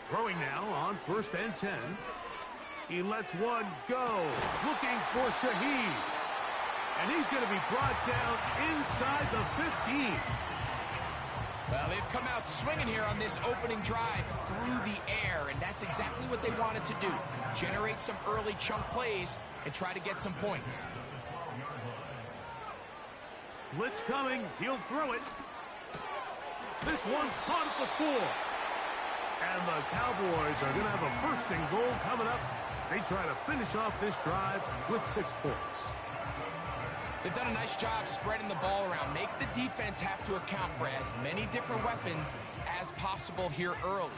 Throwing now on 1st and 10. He lets one go. Looking for Shaheed. And he's going to be brought down inside the 15. Well, they've come out swinging here on this opening drive through the air, and that's exactly what they wanted to do. Generate some early chunk plays and try to get some points. Blitz coming. He'll throw it. This one caught at the 4. And the Cowboys are going to have a 1st and goal coming up. They try to finish off this drive with 6 points. They've done a nice job spreading the ball around. Make the defense have to account for as many different weapons as possible here early.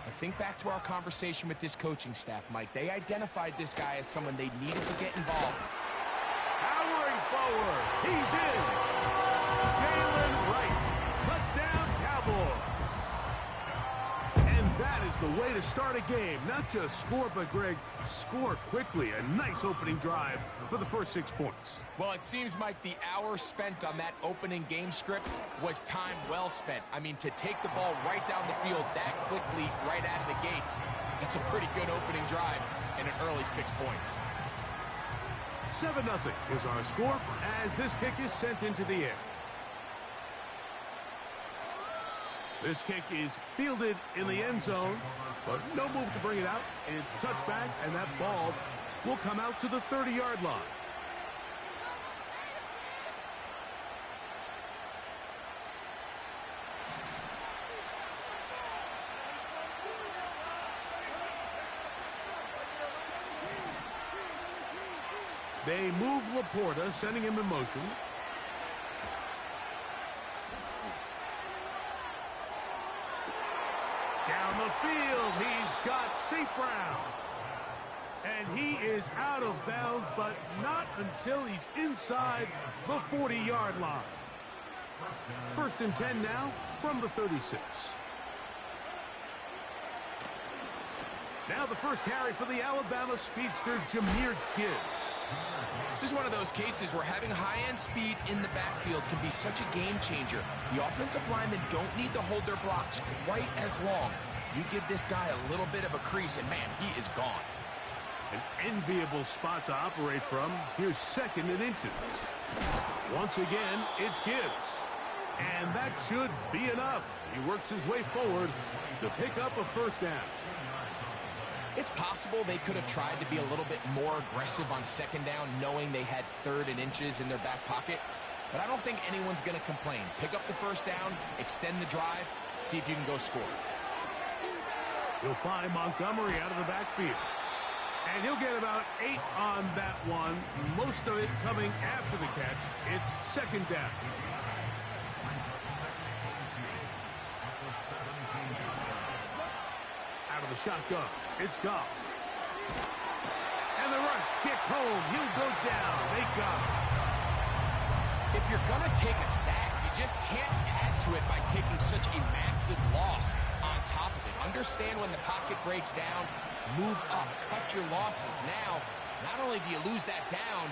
I think back to our conversation with this coaching staff, Mike. They identified this guy as someone they needed to get involved. Powering forward. He's in. Jalen Wright. Touchdown, Cowboys. And that is the way to start a game. Not just score, but, Greg, score quickly. A nice opening drive for the first 6 points. Well, it seems like the hour spent on that opening game script was time well spent. I mean, to take the ball right down the field that quickly right out of the gates, that's a pretty good opening drive and an early 6 points. 7-0 is our score as this kick is sent into the air. This kick is fielded in the end zone, but no move to bring it out. It's touchback, and that ball will come out to the 30-yard line. They move Laporta, sending him in motion. Down the field, he's got St. Brown. And he is out of bounds, but not until he's inside the 40-yard line. 1st and 10 now from the 36. Now the first carry for the Alabama speedster, Jahmyr Gibbs. This is one of those cases where having high-end speed in the backfield can be such a game changer. The offensive linemen don't need to hold their blocks quite as long. You give this guy a little bit of a crease, and man, he is gone. An enviable spot to operate from. Here's 2nd and inches. Once again, it's Gibbs. And that should be enough. He works his way forward to pick up a 1st down. It's possible they could have tried to be a little bit more aggressive on 2nd down, knowing they had 3rd and inches in their back pocket. But I don't think anyone's going to complain. Pick up the 1st down, extend the drive, see if you can go score. He'll find Montgomery out of the backfield. And he'll get about 8 on that one. Most of it coming after the catch. It's 2nd down. Out of the shotgun, it's Goff. And the rush gets home. He'll go down. They got him. If you're going to take a sack, you just can't add to it by taking such a massive loss on top of it. Understand when the pocket breaks down, move up, cut your losses. Now, not only do you lose that down,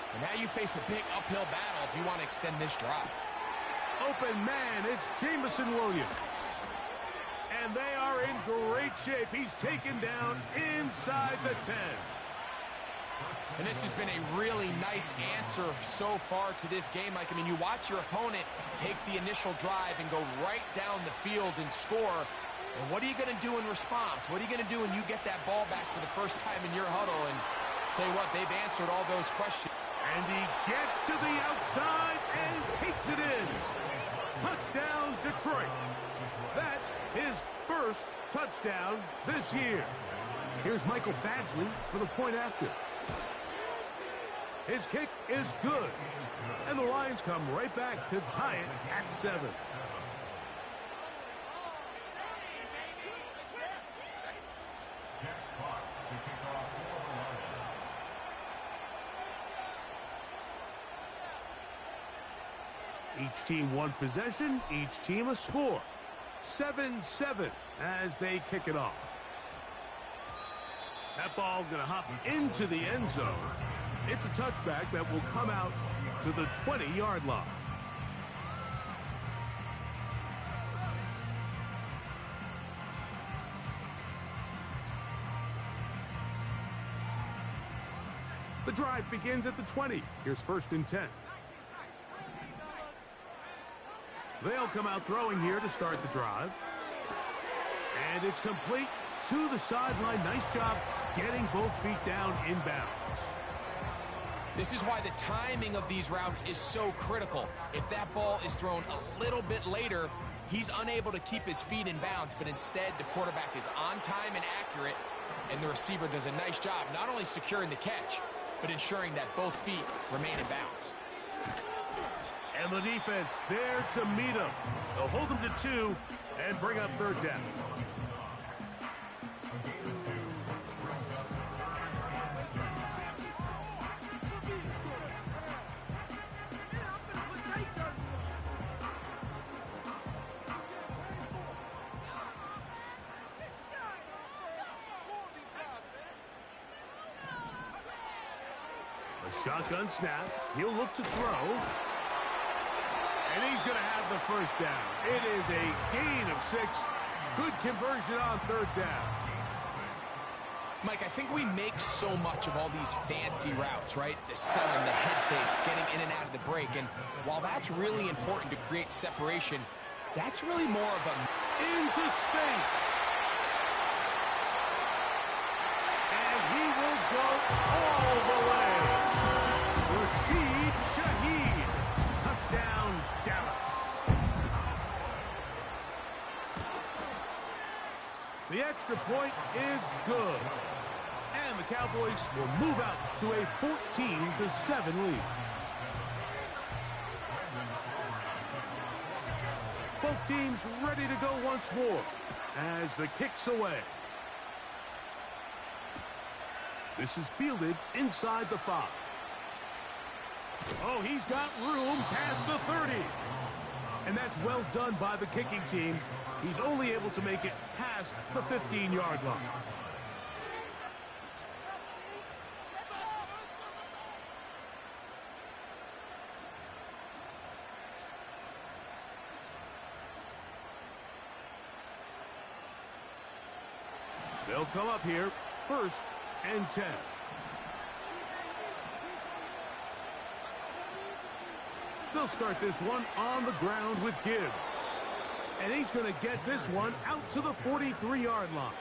but now you face a big uphill battle if you want to extend this drive. Open man, it's Jameson Williams. And they are in great shape. He's taken down inside the 10. And this has been a really nice answer so far to this game. Like, I mean, you watch your opponent take the initial drive and go right down the field and score. And what are you going to do in response? What are you going to do when you get that ball back for the first time in your huddle? And tell you what, they've answered all those questions. And he gets to the outside and takes it in. Touchdown, Detroit. That's his first touchdown this year. Here's Michael Badgley for the point after. His kick is good. And the Lions come right back to tie it at 7. Each team one possession, each team a score. 7-7 as they kick it off. That ball going to hop into the end zone. It's a touchback that will come out to the 20-yard line. The drive begins at the 20. Here's 1st and 10. They'll come out throwing here to start the drive. And it's complete to the sideline. Nice job getting both feet down inbounds. This is why the timing of these routes is so critical. If that ball is thrown a little bit later, he's unable to keep his feet in bounds, but instead the quarterback is on time and accurate, and the receiver does a nice job not only securing the catch, but ensuring that both feet remain in bounds. And the defense there to meet him. They'll hold him to 2 and bring up 3rd down. Shotgun snap. He'll look to throw. And he's going to have the 1st down. It is a gain of 6. Good conversion on 3rd down. Mike, I think we make so much of all these fancy routes, right? The selling, the head fakes, getting in and out of the break. And while that's really important to create separation, that's really more of a... Into space. And he will go all the way. Touchdown, Dallas. The extra point is good. And the Cowboys will move out to a 14-7 lead. Both teams ready to go once more as the kick's away. This is fielded inside the 5. Oh, he's got room past the 30. And that's well done by the kicking team. He's only able to make it past the 15-yard line. They'll come up here, 1st and 10. They'll start this one on the ground with Gibbs. And he's going to get this one out to the 43-yard line.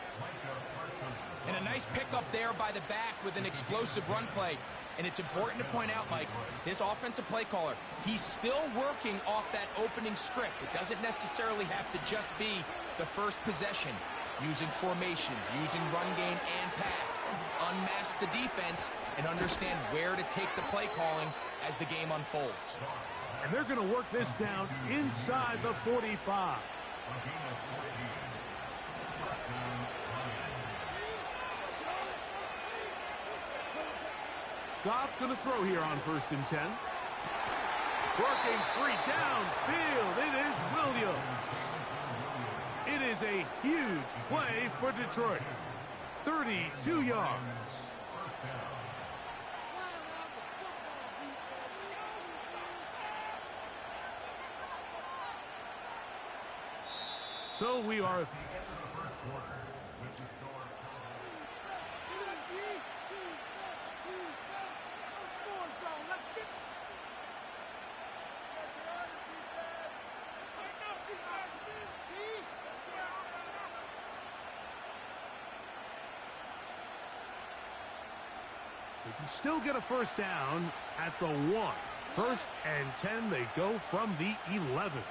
And a nice pickup there by the back with an explosive run play. And it's important to point out, Mike, this offensive play caller, he's still working off that opening script. It doesn't necessarily have to just be the first possession. Using formations, using run game and pass. Unmask the defense and understand where to take the play calling as the game unfolds. And they're going to work this down inside the 45. Goff going to throw here on 1st and 10. Working free downfield. It is Williams. It is a huge play for Detroit. 32 yards. So we are... They can still get a 1st down at the 1. 1st and 10, they go from the 11.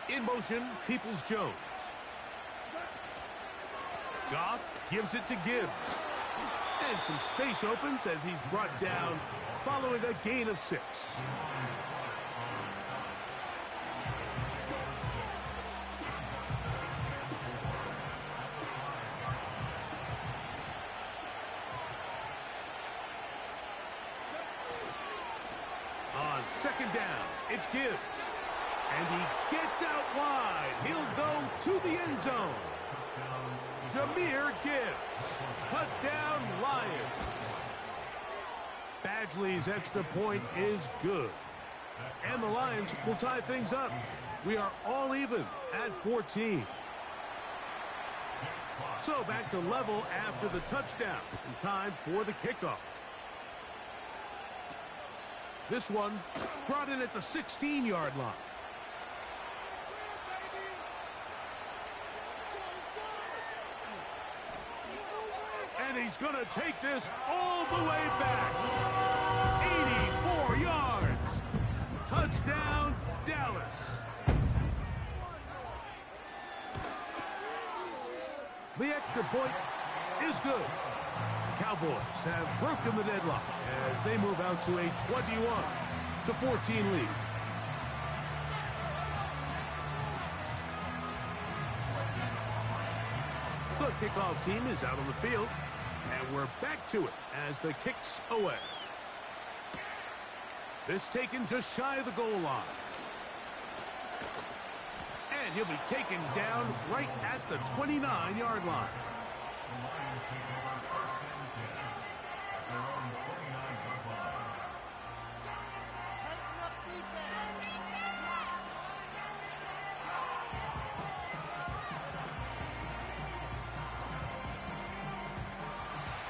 In motion, Peoples-Jones. Goff gives it to Gibbs. And some space opens as he's brought down following a gain of 6. On 2nd down, it's Gibbs. And he gets out wide. He'll go to the end zone. Jahmyr Gibbs. Touchdown, Lions. Badgley's extra point is good. And the Lions will tie things up. We are all even at 14. So back to level after the touchdown. And time for the kickoff. This one brought in at the 16-yard line. And he's going to take this all the way back. 84 yards. Touchdown, Dallas. The extra point is good. The Cowboys have broken the deadlock as they move out to a 21-14 lead. The kickoff team is out on the field, and we're back to it as the kick's away. This taken just shy of the goal line. And he'll be taken down right at the 29-yard line.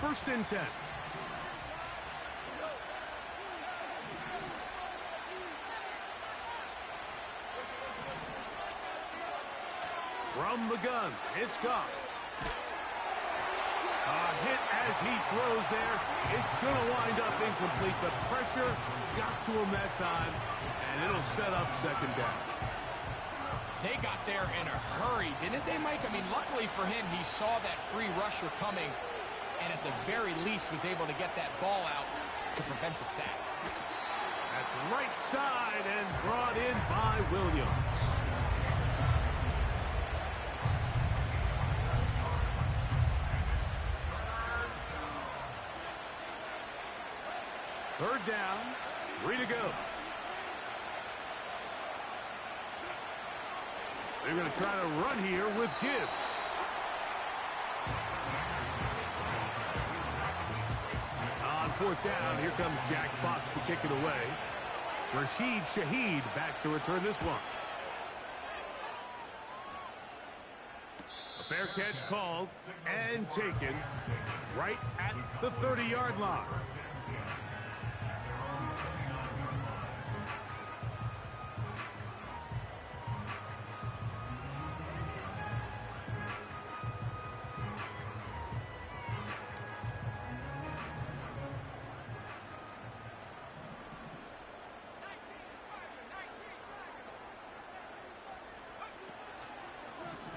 First and 10. From the gun, it's Goff. A hit as he throws there. It's going to wind up incomplete. The pressure got to him that time, and it'll set up second down. They got there in a hurry, didn't they, Mike? I mean, luckily for him, he saw that free rusher coming, and at the very least was able to get that ball out to prevent the sack. That's right side and brought in by Williams. Third down, 3 to go. They're going to try to run here with Gibbs. On fourth down, here comes Jack Fox to kick it away. Rashid Shaheed back to return this one. A fair catch called and taken right at the 30-yard line.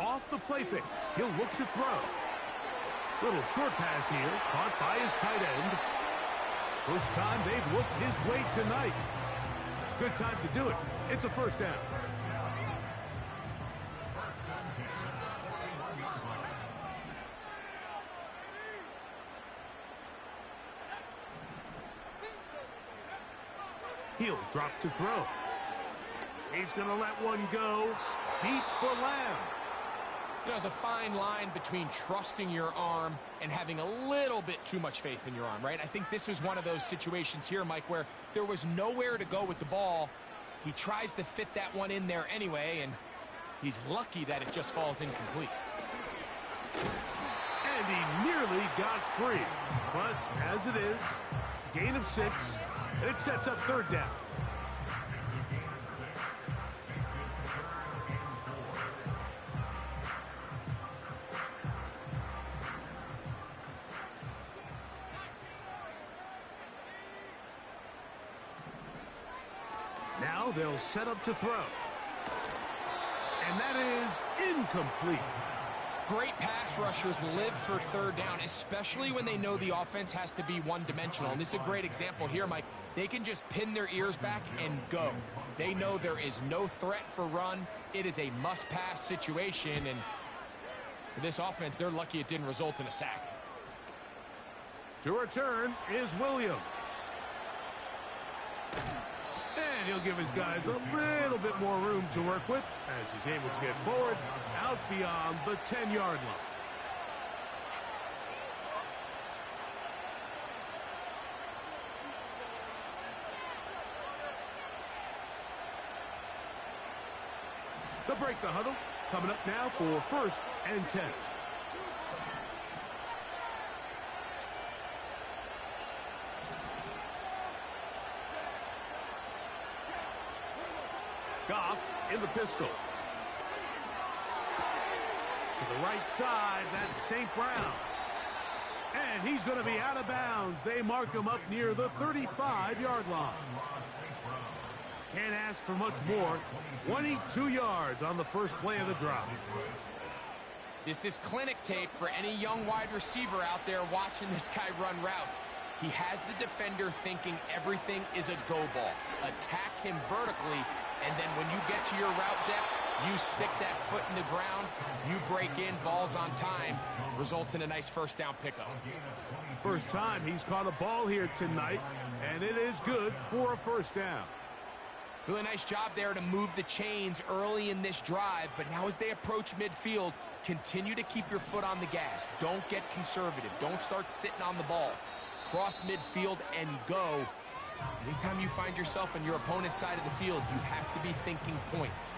Off the play fake, he'll look to throw. Little short pass here, caught by his tight end. First time they've looked his way tonight. Good time to do it. It's a first down. He'll drop to throw. He's going to let one go deep for Lamb. You know, there's a fine line between trusting your arm and having a little bit too much faith in your arm, right? I think this is one of those situations here, Mike, where there was nowhere to go with the ball. He tries to fit that one in there anyway, and he's lucky that it just falls incomplete. And he nearly got free. But as it is, gain of 6, and it sets up third down. Now they'll set up to throw. And that is incomplete. Great pass rushers live for third down, especially when they know the offense has to be one-dimensional. And this is a great example here, Mike. They can just pin their ears back and go. They know there is no threat for run. It is a must-pass situation. And for this offense, they're lucky it didn't result in a sack. To return is Williams. And he'll give his guys a little bit more room to work with as he's able to get forward out beyond the 10-yard line. They'll break the huddle. Coming up now for first and 10. in the pistol. To the right side, that's St. Brown. And he's going to be out of bounds. They mark him up near the 35-yard line. Can't ask for much more. 22 yards on the first play of the drive. This is clinic tape for any young wide receiver out there watching this guy run routes. He has the defender thinking everything is a go ball. Attack him vertically, and then when you get to your route depth, you stick that foot in the ground, you break in, balls on time, results in a nice first down pickup. First time he's caught a ball here tonight, and it is good for a first down. Really nice job there to move the chains early in this drive, but now as they approach midfield, continue to keep your foot on the gas. Don't get conservative. Don't start sitting on the ball. Cross midfield and go. Anytime you find yourself on your opponent's side of the field, you have to be thinking points.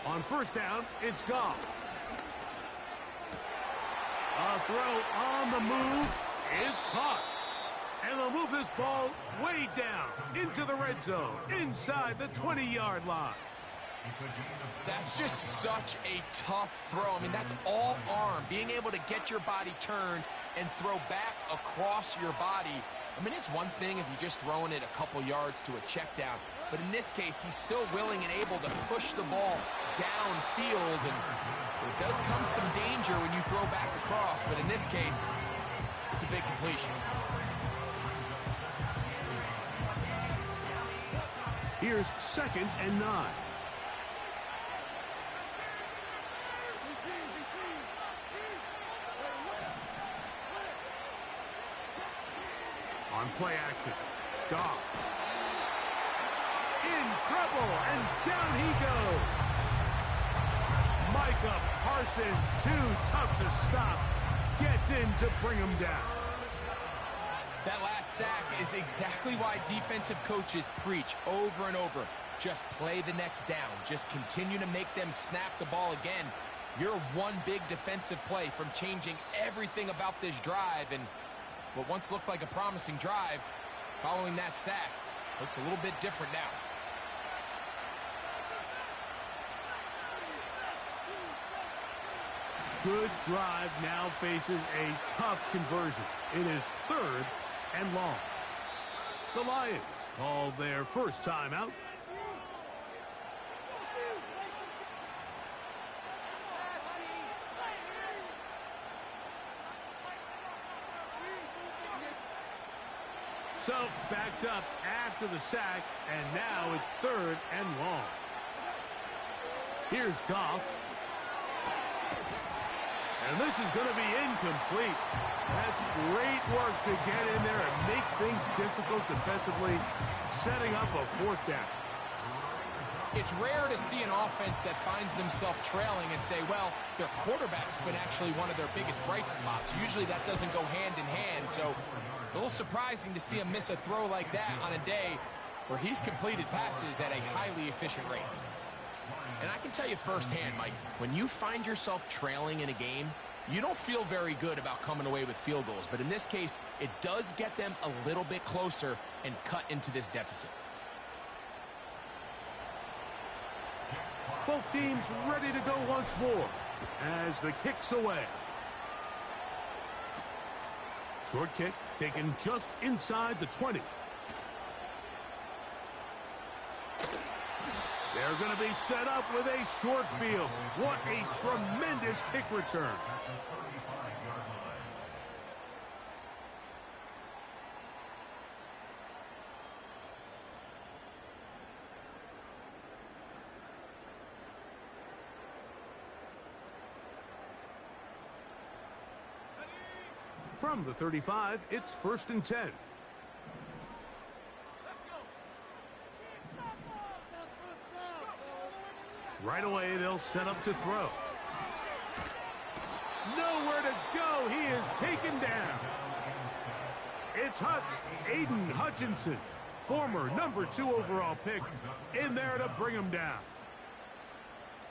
On first down, it's Goff. A throw on the move is caught. And they'll move this ball way down into the red zone, inside the 20-yard line. That's just such a tough throw. I mean, that's all arm. Being able to get your body turned and throw back across your body. I mean, it's one thing if you're just throwing it a couple yards to a check down. But in this case, he's still willing and able to push the ball downfield. And there does come some danger when you throw back across. But in this case, it's a big completion. Here's 2nd and 9. On play action, Goff. In trouble, and down he goes. Micah Parsons, too tough to stop, gets in to bring him down. That last sack is exactly why defensive coaches preach over and over. Just play the next down. Just continue to make them snap the ball again. You're one big defensive play from changing everything about this drive. And what once looked like a promising drive, following that sack, looks a little bit different now. Good drive now faces a tough conversion. It is 3rd and long. The Lions call their first timeout. So backed up after the sack, and now it's 3rd and long. Here's Goff. And this is going to be incomplete. That's great work to get in there and make things difficult defensively, setting up a 4th down. It's rare to see an offense that finds themselves trailing and say, well, their quarterback's been actually one of their biggest bright spots. Usually that doesn't go hand in hand, so it's a little surprising to see him miss a throw like that on a day where he's completed passes at a highly efficient rate. And I can tell you firsthand, Mike, when you find yourself trailing in a game, you don't feel very good about coming away with field goals. But in this case, it does get them a little bit closer and cut into this deficit. Both teams ready to go once more as the kick's away. Short kick taken just inside the 20. They're going to be set up with a short field. What a tremendous kick return. From the 35, it's 1st and 10. Right away, they'll set up to throw. Nowhere to go. He is taken down. It's Aiden Hutchinson, former #2 overall pick, in there to bring him down.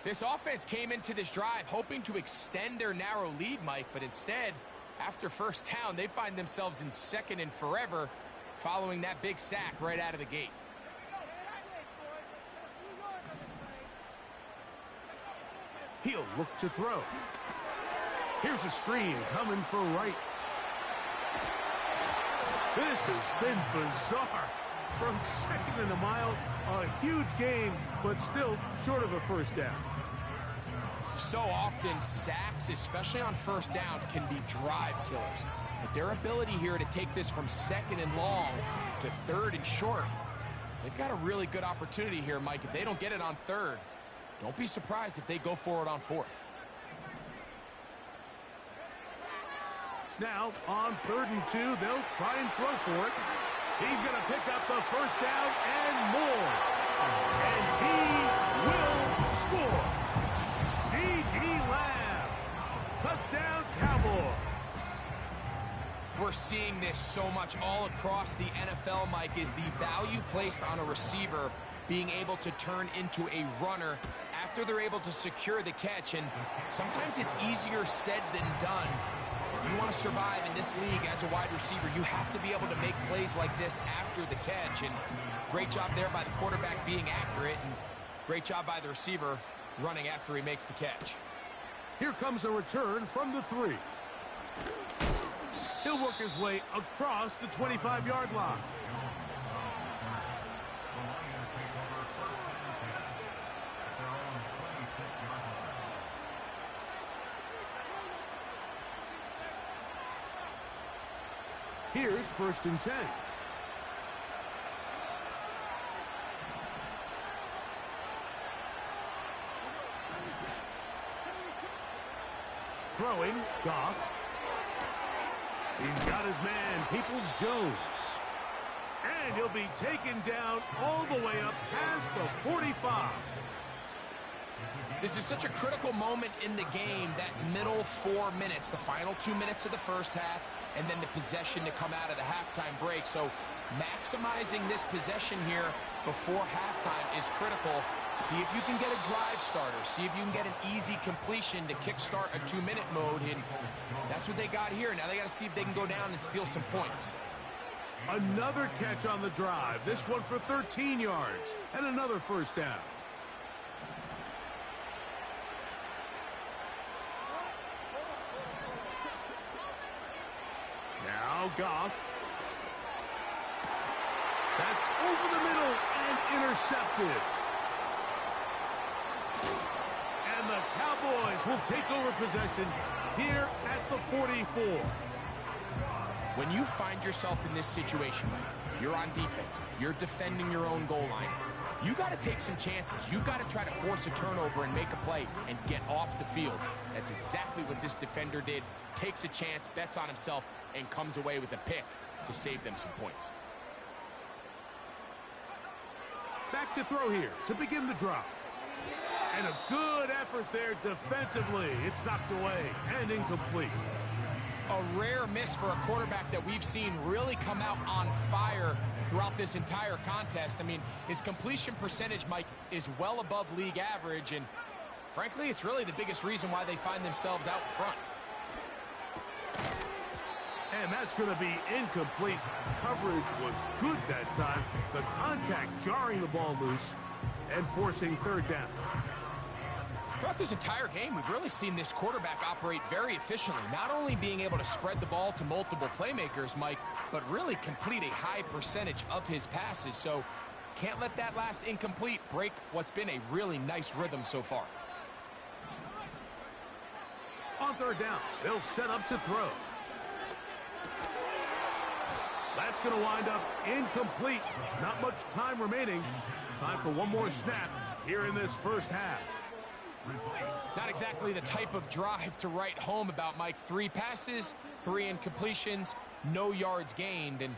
This offense came into this drive hoping to extend their narrow lead, Mike, but instead, after first down, they find themselves in second and forever following that big sack right out of the gate. He'll look to throw. Here's a screen coming for right. This has been bizarre. From second and a mile, a huge gain, but still short of a first down. So often, sacks, especially on first down, can be drive killers. But their ability here to take this from second and long to third and short, they've got a really good opportunity here, Mike. If they don't get it on third, don't be surprised if they go for it on fourth. Now, on 3rd and 2, they'll try and throw for it. He's going to pick up the first down and more. And he will score. C.D. Lamb. Touchdown, Cowboys. We're seeing this so much all across the NFL, Mike, is the value placed on a receiver being able to turn into a runner after they're able to secure the catch. And sometimes it's easier said than done. If you want to survive in this league as a wide receiver, you have to be able to make plays like this after the catch. And great job there by the quarterback being accurate, and great job by the receiver running after he makes the catch. Here comes a return from the 3. He'll work his way across the 25-yard line. Here's 1st and 10. Throwing, Goff. He's got his man, Peoples-Jones. And he'll be taken down all the way up past the 45. This is such a critical moment in the game, that middle 4 minutes, the final 2 minutes of the first half, and then the possession to come out of the halftime break. So maximizing this possession here before halftime is critical. See if you can get a drive starter. See if you can get an easy completion to kickstart a 2-minute mode. And that's what they got here. Now they got to see if they can go down and steal some points. Another catch on the drive. This one for 13 yards and another first down. Now Goff. That's over the middle and intercepted. And the Cowboys will take over possession here at the 44. When you find yourself in this situation, you're on defense, you're defending your own goal line, you got to take some chances. You got to try to force a turnover and make a play and get off the field. That's exactly what this defender did. Takes a chance, bets on himself, and comes away with a pick to save them some points. Back to throw here to begin the drive. And a good effort there defensively. It's knocked away and incomplete. A rare miss for a quarterback that we've seen really come out on fire throughout this entire contest. I mean, his completion percentage, Mike, is well above league average, and frankly, it's really the biggest reason why they find themselves out front. And that's going to be incomplete. Coverage was good that time. The contact jarring the ball loose and forcing third down. Throughout this entire game, we've really seen this quarterback operate very efficiently, not only being able to spread the ball to multiple playmakers, Mike, but really complete a high percentage of his passes. So can't let that last incomplete break what's been a really nice rhythm so far. On third down, they'll set up to throw. That's going to wind up incomplete. Not much time remaining. Time for one more snap here in this first half. Not exactly the type of drive to write home about, Mike. 3 passes, 3 incompletions, no yards gained. And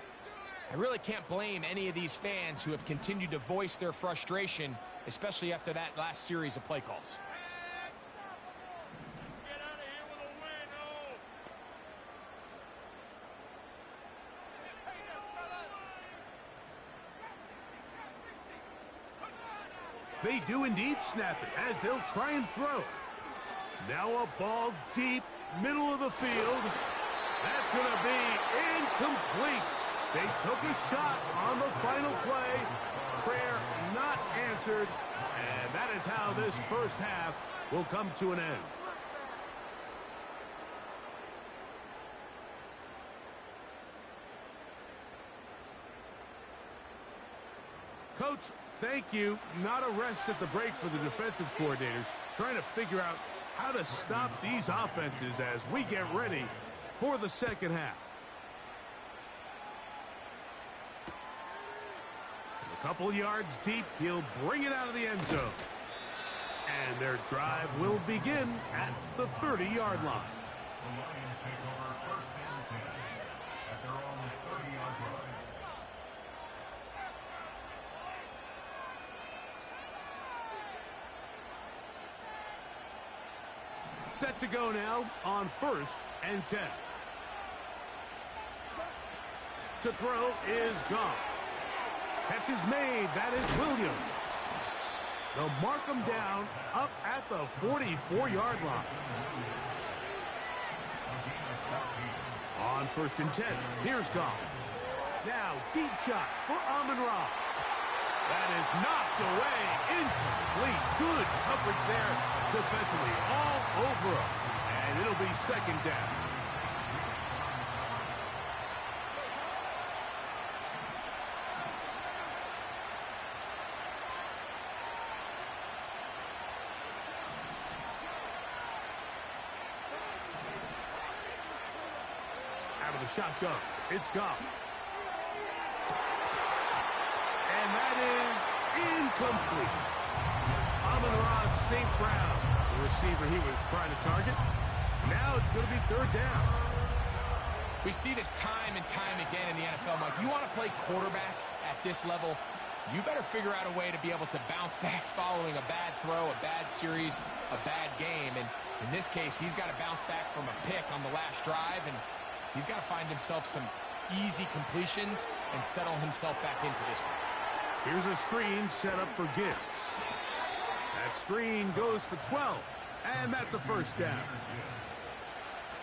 I really can't blame any of these fans who have continued to voice their frustration, especially after that last series of play calls. They do indeed snap it as they'll try and throw. Now a ball deep, middle of the field. That's going to be incomplete. They took a shot on the final play. Prayer not answered. And that is how this first half will come to an end. Coach, thank you. Not a rest at the break for the defensive coordinators, trying to figure out how to stop these offenses as we get ready for the second half. A couple yards deep, he'll bring it out of the end zone. And their drive will begin at the 30-yard line. Set to go now on 1st and 10. To throw is gone. Catch is made. That is Williams. They'll mark him down up at the 44-yard line. On 1st and 10, here's Goff. Now, deep shot for Amon-Ra. That is knocked away. Incomplete. Good coverage there defensively. All over him. And it'll be second down. Out of the shotgun, it's Goff. And that is incomplete. Amon-Ra St. Brown, the receiver he was trying to target. Now it's going to be third down. We see this time and time again in the NFL, Mike. You want to play quarterback at this level, you better figure out a way to be able to bounce back following a bad throw, a bad series, a bad game. And in this case, he's got to bounce back from a pick on the last drive, and he's got to find himself some easy completions and settle himself back into this one. Here's a screen set up for Gibbs. That screen goes for 12, and that's a first down.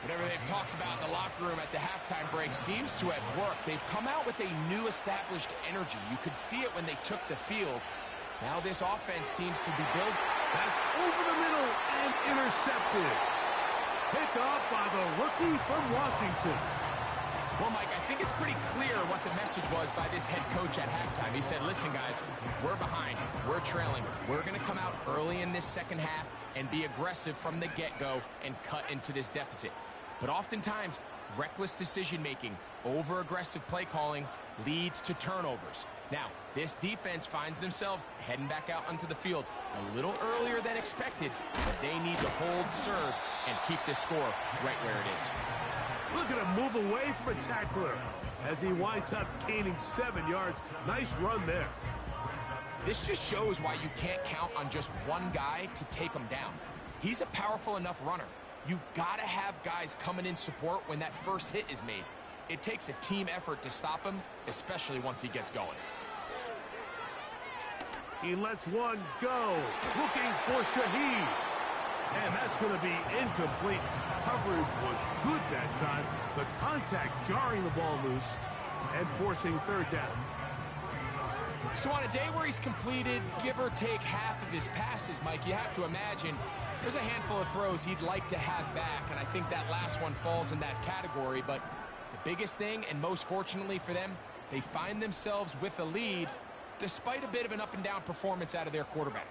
Whatever they've talked about in the locker room at the halftime break seems to have worked. They've come out with a new established energy. You could see it when they took the field. Now this offense seems to be built. That's over the middle and intercepted. Picked off by the rookie from Washington. Well, Mike, I think it's pretty clear what the message was by this head coach at halftime. He said, listen, guys, we're behind. We're trailing. We're going to come out early in this second half and be aggressive from the get-go and cut into this deficit. But oftentimes, reckless decision-making, over-aggressive play calling leads to turnovers. Now, this defense finds themselves heading back out onto the field a little earlier than expected, but they need to hold serve and keep this score right where it is. Look at him move away from a tackler as he winds up gaining 7 yards. Nice run there. This just shows why you can't count on just one guy to take him down. He's a powerful enough runner. You gotta have guys coming in support when that first hit is made. It takes a team effort to stop him, especially once he gets going. He lets one go, looking for Shaheed. And that's going to be incomplete. Coverage was good that time. The contact jarring the ball loose and forcing third down. So on a day where he's completed, give or take half of his passes, Mike, you have to imagine there's a handful of throws he'd like to have back, and I think that last one falls in that category. But the biggest thing, and most fortunately for them, they find themselves with a lead despite a bit of an up-and-down performance out of their quarterback.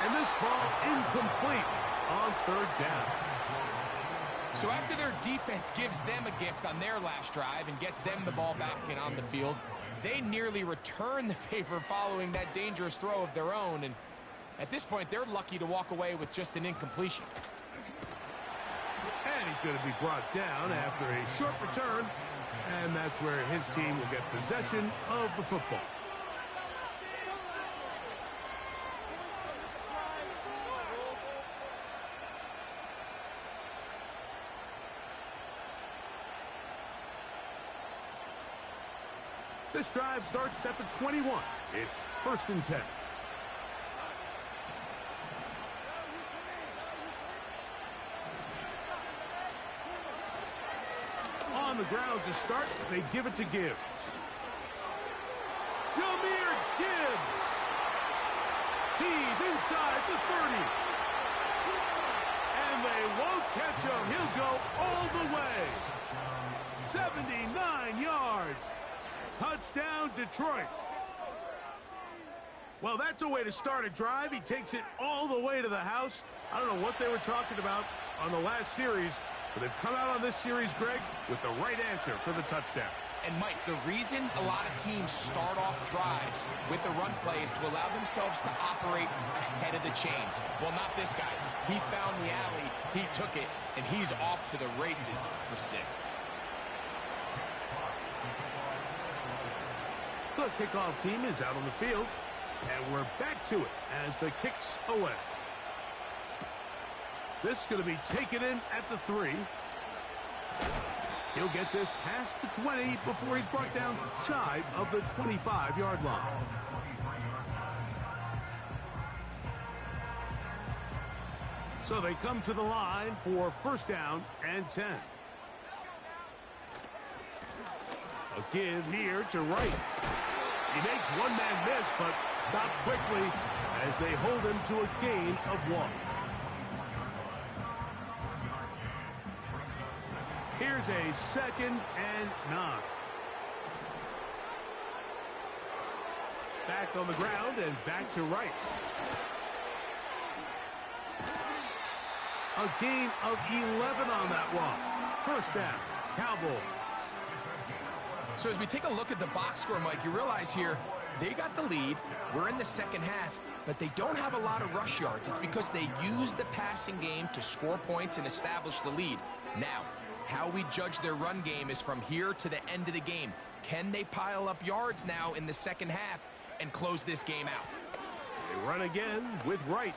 And this ball incomplete on third down. So after their defense gives them a gift on their last drive and gets them the ball back and on the field, they nearly return the favor following that dangerous throw of their own. And at this point, they're lucky to walk away with just an incompletion. And he's going to be brought down after a short return. And that's where his team will get possession of the football. This drive starts at the 21. It's 1st and 10. On the ground to start, they give it to Gibbs. Jahmyr Gibbs. He's inside the 30. And they won't catch him. He'll go all the way. 79 yards. Touchdown, Detroit. Well, that's a way to start a drive. He takes it all the way to the house. I don't know what they were talking about on the last series, but they've come out on this series, Greg, with the right answer for the touchdown. And, Mike, the reason a lot of teams start off drives with the run play is to allow themselves to operate ahead of the chains. Well, not this guy. He found the alley, he took it, and he's off to the races for 6. The kickoff team is out on the field, and we're back to it as the kick's away. This is going to be taken in at the 3. He'll get this past the 20 before he's brought down shy of the 25-yard line. So they come to the line for 1st down and 10. A give here to Wright. He makes one man miss, but stopped quickly as they hold him to a gain of 1. Here's a 2nd and 9. Back on the ground and back to Wright. A gain of 11 on that one. 1st down, Cowboys. So as we take a look at the box score, Mike, you realize here they got the lead. We're in the 2nd half, but they don't have a lot of rush yards. It's because they use the passing game to score points and establish the lead. Now, how we judge their run game is from here to the end of the game. Can they pile up yards now in the 2nd half and close this game out? They run again with Wright.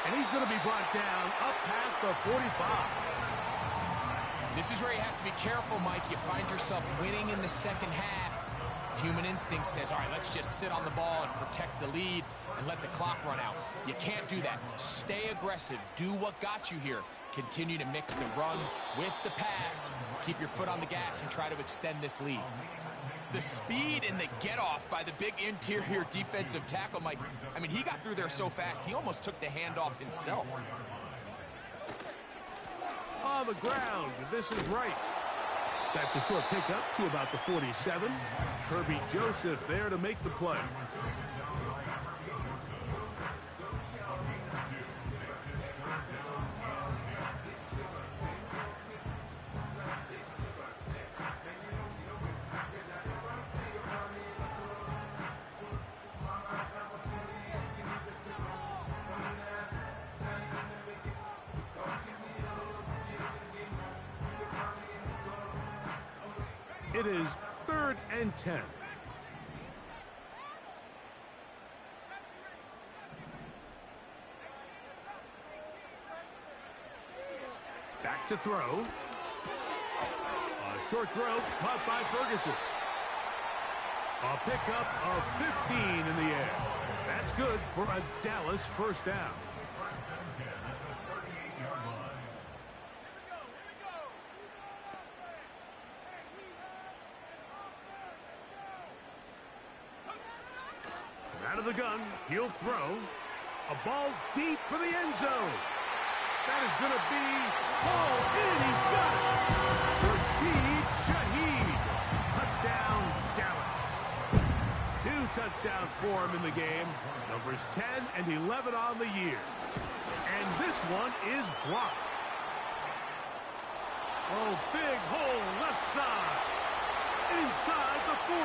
And he's going to be brought down up past the 45. This is where you have to be careful, Mike. You find yourself winning in the 2nd half. Human instinct says, all right, let's just sit on the ball and protect the lead and let the clock run out. You can't do that. Stay aggressive. Do what got you here. Continue to mix the run with the pass. Keep your foot on the gas and try to extend this lead. The speed and the get-off by the big interior defensive tackle, Mike. I mean, he got through there so fast, he almost took the handoff himself. On the ground, this is Wright. That's a short pickup to about the 47. Kirby Joseph there to make the play. It is 3rd and 10. Back to throw. A short throw caught by Ferguson. A pickup of 15 in the air. That's good for a Dallas 1st down. Out of the gun, he'll throw. A ball deep for the end zone. That is going to be hauled in. He's got it. Rashid Shaheed. Touchdown, Dallas. 2 touchdowns for him in the game. Numbers 10 and 11 on the year. And this one is blocked. Oh, big hole left side. Inside the 40.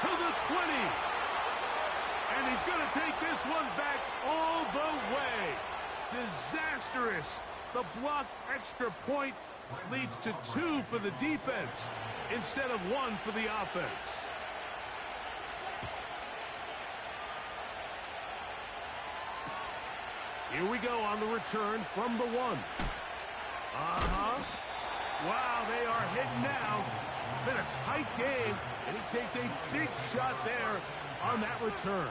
To the 20. And he's going to take this one back all the way. Disastrous. The blocked extra point leads to 2 for the defense instead of 1 for the offense. Here we go on the return from the 1. Wow, they are hitting now. Been a tight game, and he takes a big shot there on that return.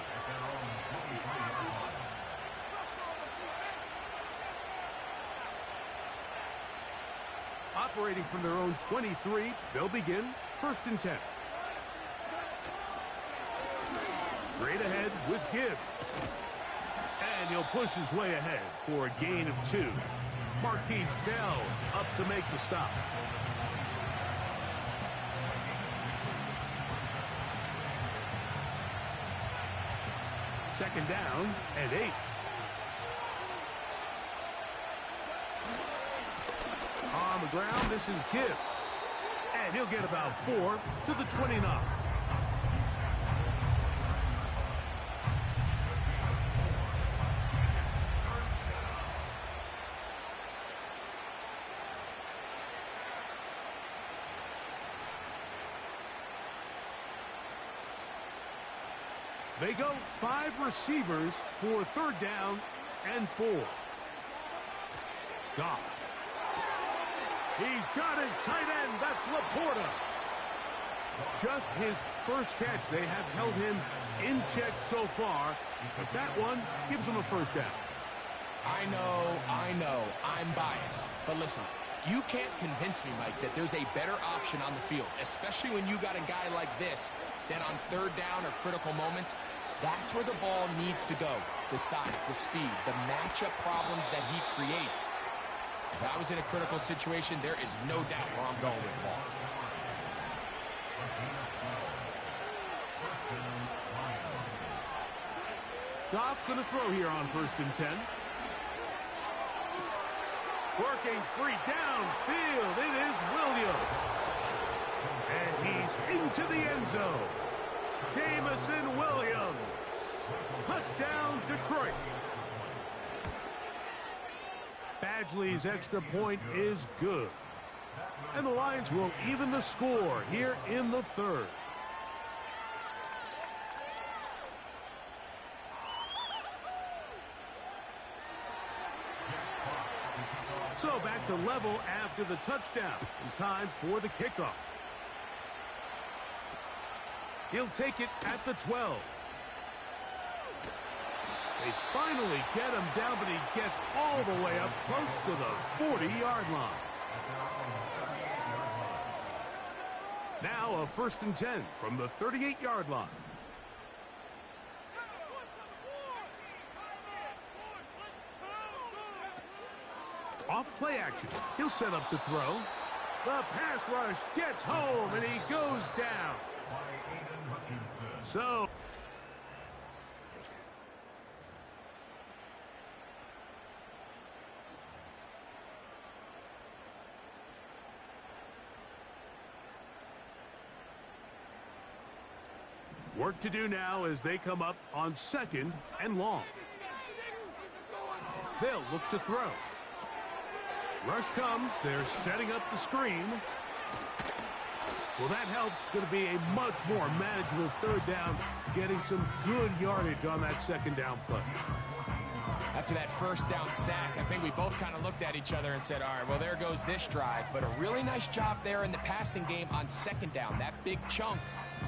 Operating from their own 23, they'll begin 1st and 10. Straight ahead with Gibbs. And he'll push his way ahead for a gain of 2. Marquise Bell up to make the stop. Second down and 8. On the ground, this is Gibbs. And he'll get about 4 to the 29. They go 5 receivers for 3rd down and 4. Goff. He's got his tight end. That's Laporta. Just his first catch. They have held him in check so far, but that one gives him a 1st down. I know, I'm biased. But listen, you can't convince me, Mike, that there's a better option on the field, especially when you got a guy like this that on 3rd down or critical moments, that's where the ball needs to go. The size, the speed, the matchup problems that he creates. If I was in a critical situation, there is no doubt where I'm going with the ball. Goff going to throw here on 1st and 10. Working free downfield. It is Williams. And he's into the end zone. Jamison Williams. Touchdown, Detroit. Badgley's extra point is good. And the Lions will even the score here in the 3rd. So back to level after the touchdown. And time for the kickoff. He'll take it at the 12. They finally get him down, but he gets all the way up close to the 40-yard line. Now a 1st and 10 from the 38-yard line. Off play action. He'll set up to throw. The pass rush gets home, and he goes down. So work to do now as they come up on 2nd and long. They'll look to throw. Rush comes. They're setting up the screen. Well, that helps. It's going to be a much more manageable 3rd down, getting some good yardage on that 2nd down play. After that 1st down sack, I think we both kind of looked at each other and said, all right, well, there goes this drive. But a really nice job there in the passing game on 2nd down. That big chunk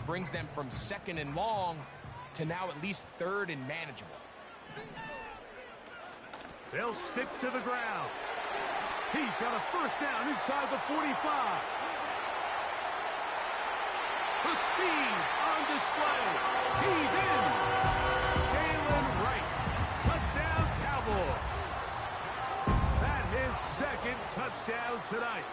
brings them from 2nd and long to now at least 3rd and manageable. They'll stick to the ground. He's got a 1st down inside the 45. The speed on display. He's in. Jalen Wright. Touchdown, Cowboys. That his 2nd touchdown tonight.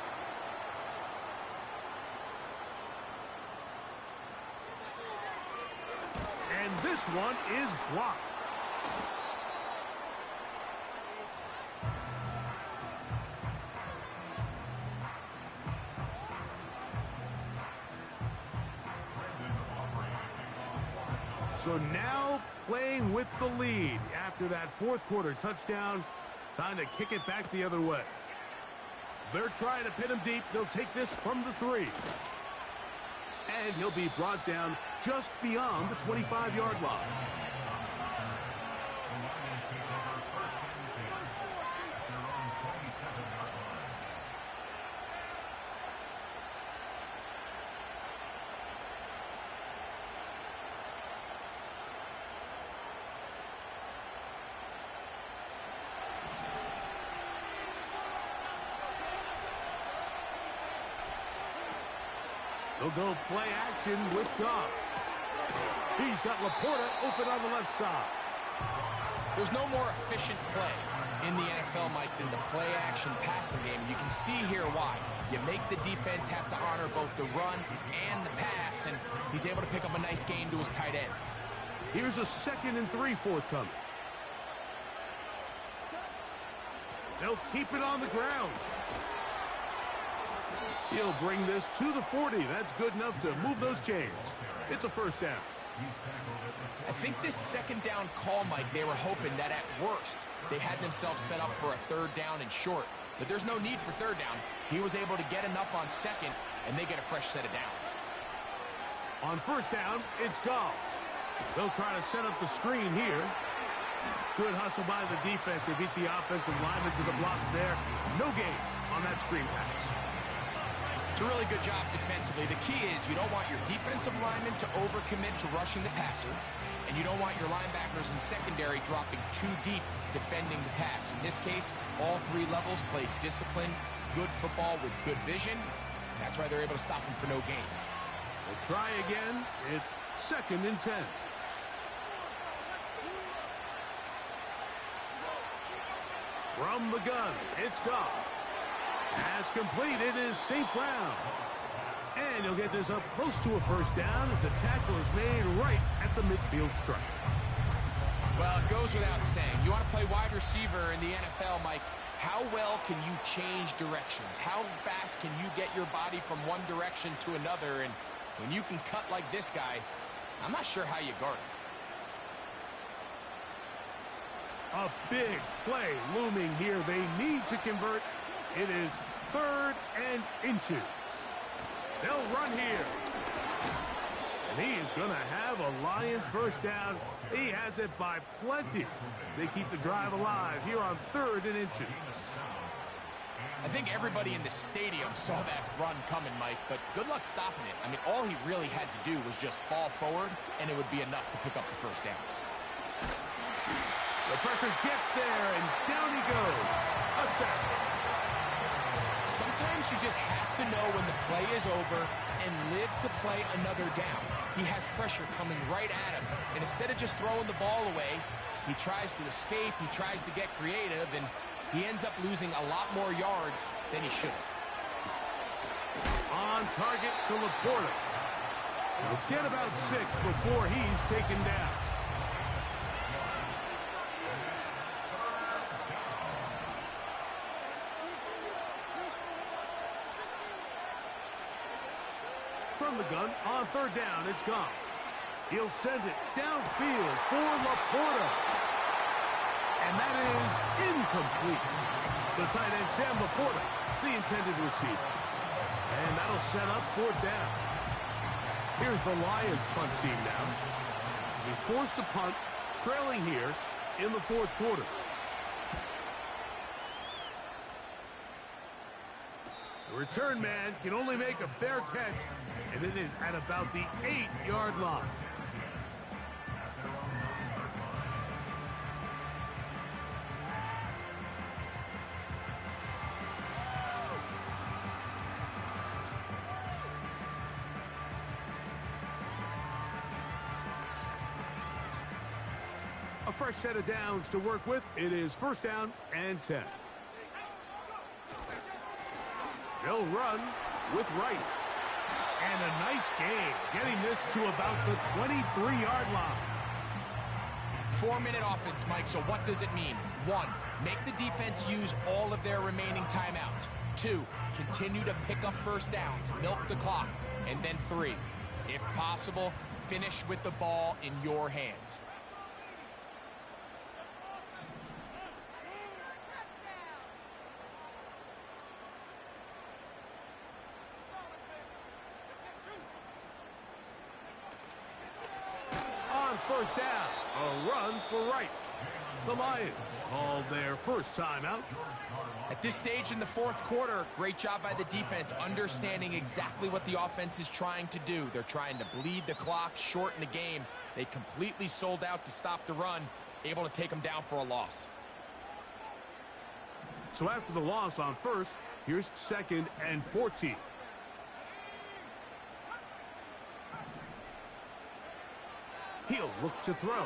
And this one is blocked. So now playing with the lead after that 4th quarter touchdown. Time to kick it back the other way. They're trying to pin him deep. They'll take this from the 3. And he'll be brought down just beyond the 25-yard line. He'll go play action with Goff. He's got Laporta open on the left side. There's no more efficient play in the NFL, Mike, than the play-action passing game. You can see here why. You make the defense have to honor both the run and the pass, and he's able to pick up a nice gain to his tight end. Here's a 2nd and 3 forthcoming. They'll keep it on the ground. He'll bring this to the 40. That's good enough to move those chains. It's a first down. I think this 2nd down call, Mike, they were hoping that at worst they had themselves set up for a 3rd down and short. But there's no need for 3rd down. He was able to get enough on 2nd, and they get a fresh set of downs. On 1st down, it's Goff. They'll try to set up the screen here. Good hustle by the defense. They beat the offensive lineman to the blocks there. No gain on that screen pass. It's a really good job defensively. The key is you don't want your defensive linemen to overcommit to rushing the passer, and you don't want your linebackers in secondary dropping too deep defending the pass. In this case, all 3 levels played disciplined, good football with good vision. That's why they're able to stop him for no gain. We'll try again. It's 2nd and 10. From the gun, it's Goff. Pass completed is St. Brown. And he'll get this up close to a first down as the tackle is made right at the midfield stripe. Well, it goes without saying. You want to play wide receiver in the NFL, Mike. How well can you change directions? How fast can you get your body from one direction to another? And when you can cut like this guy, I'm not sure how you guard him. A big play looming here. They need to convert. It is 3rd and inches. They'll run here. And he is going to have a Lions first down. He has it by plenty. They keep the drive alive here on 3rd and inches. I think everybody in the stadium saw that run coming, Mike, but good luck stopping it. I mean, all he really had to do was just fall forward, and it would be enough to pick up the first down. The pressure gets there, and down he goes. A sack. Sometimes you just have to know when the play is over and live to play another down. He has pressure coming right at him, and instead of just throwing the ball away, he tries to escape, he tries to get creative, and he ends up losing a lot more yards than he should have. On target to Laporta. He'll get about 6 before he's taken down. From the gun, on 3rd down, it's Goff. He'll send it downfield for Laporta. And that is incomplete. The tight end, Sam Laporta, the intended receiver. And that'll set up 4th down. Here's the Lions punt team now. He forced a punt, trailing here in the 4th quarter. The return man can only make a fair catch, and it is at about the 8-yard line. A fresh set of downs to work with. It is 1st down and 10. They'll run with Wright. And a nice gain, getting this to about the 23-yard line. 4-minute offense, Mike, so what does it mean? 1, make the defense use all of their remaining timeouts. 2, continue to pick up first downs, milk the clock. And then 3, if possible, finish with the ball in your hands. First down, a run for Wright. The Lions called their first timeout. At this stage in the 4th quarter, great job by the defense, understanding exactly what the offense is trying to do. They're trying to bleed the clock, shorten the game. They completely sold out to stop the run, able to take them down for a loss. So after the loss on 1st, here's 2nd and 14. He'll look to throw.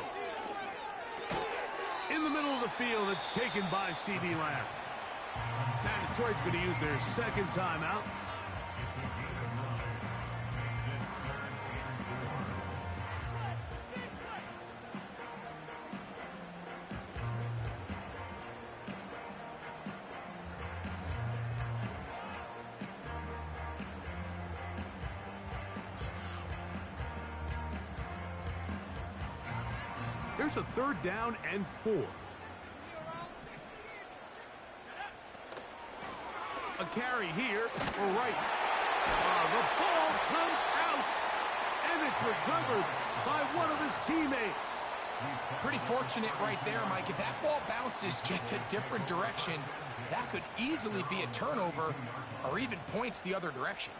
In the middle of the field, it's taken by C.D. Lamb. Now Detroit's going to use their second timeout. Here's a 3rd down and 4. A carry here for right. The ball comes out, and it's recovered by one of his teammates. Pretty fortunate right there, Mike. If that ball bounces just a different direction, that could easily be a turnover or even points the other direction.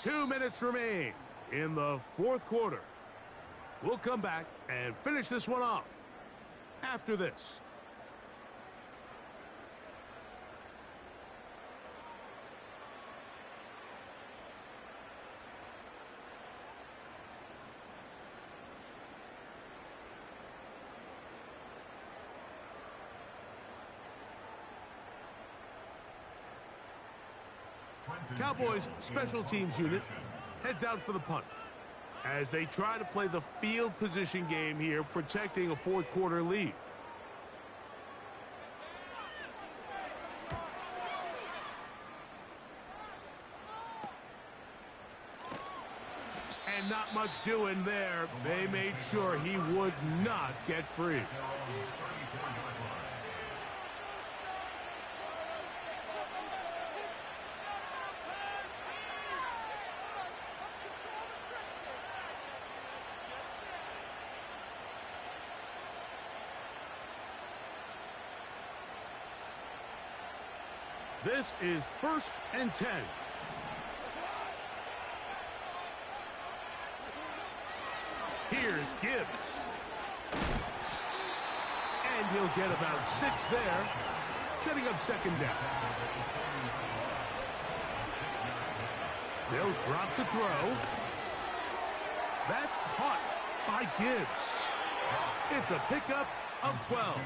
Two minutes remain in the 4th quarter. We'll come back and finish this one off after this. Cowboys special teams unit heads out for the punt as they try to play the field position game here, protecting a 4th quarter lead. And not much doing there. They made sure he would not get free. This is 1st and 10. Here's Gibbs. And he'll get about 6 there, setting up 2nd down. They'll drop to throw. That's caught by Gibbs. It's a pickup of 12.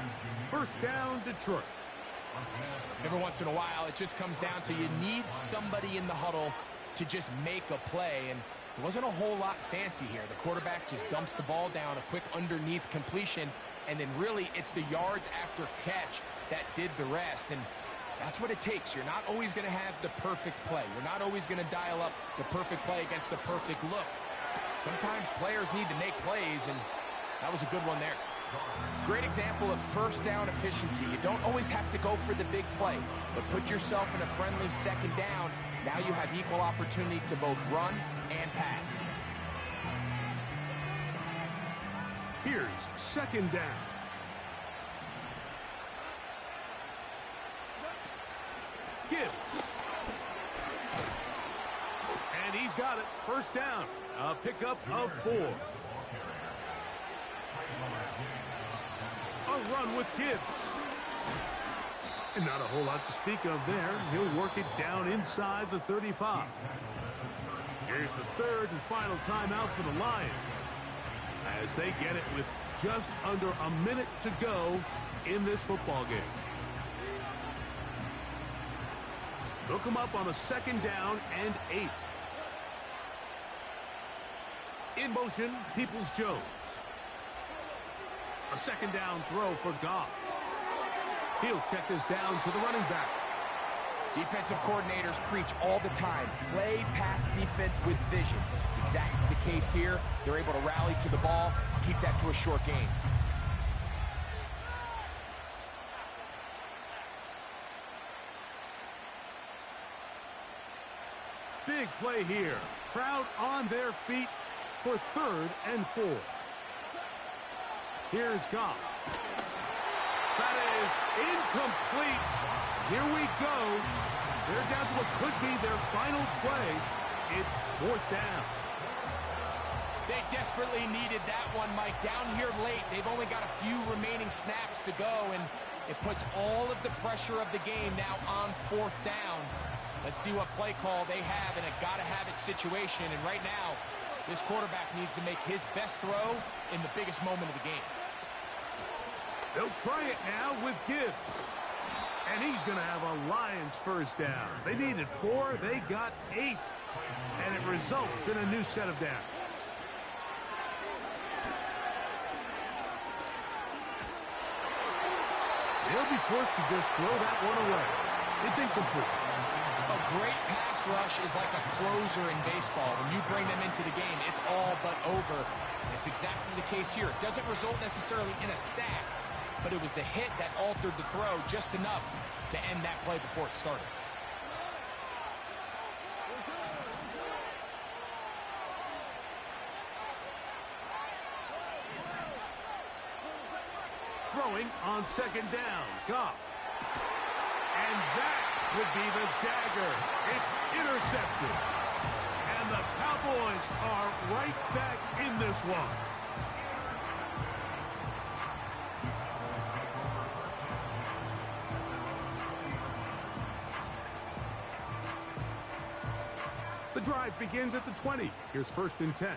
1st down, Detroit. Every once in a while, it just comes down to you need somebody in the huddle to just make a play, and it wasn't a whole lot fancy here. The quarterback just dumps the ball down, a quick underneath completion, and then really it's the yards after catch that did the rest, and that's what it takes. You're not always going to have the perfect play. You're not always going to dial up the perfect play against the perfect look. Sometimes players need to make plays, and that was a good one there. Great example of 1st down efficiency. You don't always have to go for the big play, but put yourself in a friendly 2nd down. Now you have equal opportunity to both run and pass. Here's 2nd down. Gibbs. And he's got it. 1st down. A pickup of 4. A run with Gibbs. And not a whole lot to speak of there. He'll work it down inside the 35. Here's the 3rd and final timeout for the Lions as they get it with just under a minute to go in this football game. They'll come up on a 2nd down and 8. In motion, Peoples-Jones. A 2nd down throw for Goff. He'll check this down to the running back. Defensive coordinators preach all the time, play pass defense with vision. It's exactly the case here. They're able to rally to the ball, keep that to a short gain. Big play here. Crowd on their feet for 3rd and 4. Here's Goff. That is incomplete. Here we go. They're down to what could be their final play It's fourth down. They desperately needed that one, Mike. Down here late, they've only got a few remaining snaps to go, and it puts all of the pressure of the game now on fourth down. Let's see what play call they have in a gotta-have-it situation. And right now, this quarterback needs to make his best throw in the biggest moment of the game. They'll try it now with Gibbs. And he's going to have a Lions first down. They needed 4, they got 8. And it results in a new set of downs. They'll be forced to just throw that one away. It's incomplete. A great pass rush is like a closer in baseball. When you bring them into the game, it's all but over. It's exactly the case here. It doesn't result necessarily in a sack, but it was the hit that altered the throw just enough to end that play before it started. Throwing on second down, Goff. And that would be the dagger. It's intercepted. And the Cowboys are right back in this one. The drive begins at the 20. Here's 1st and 10.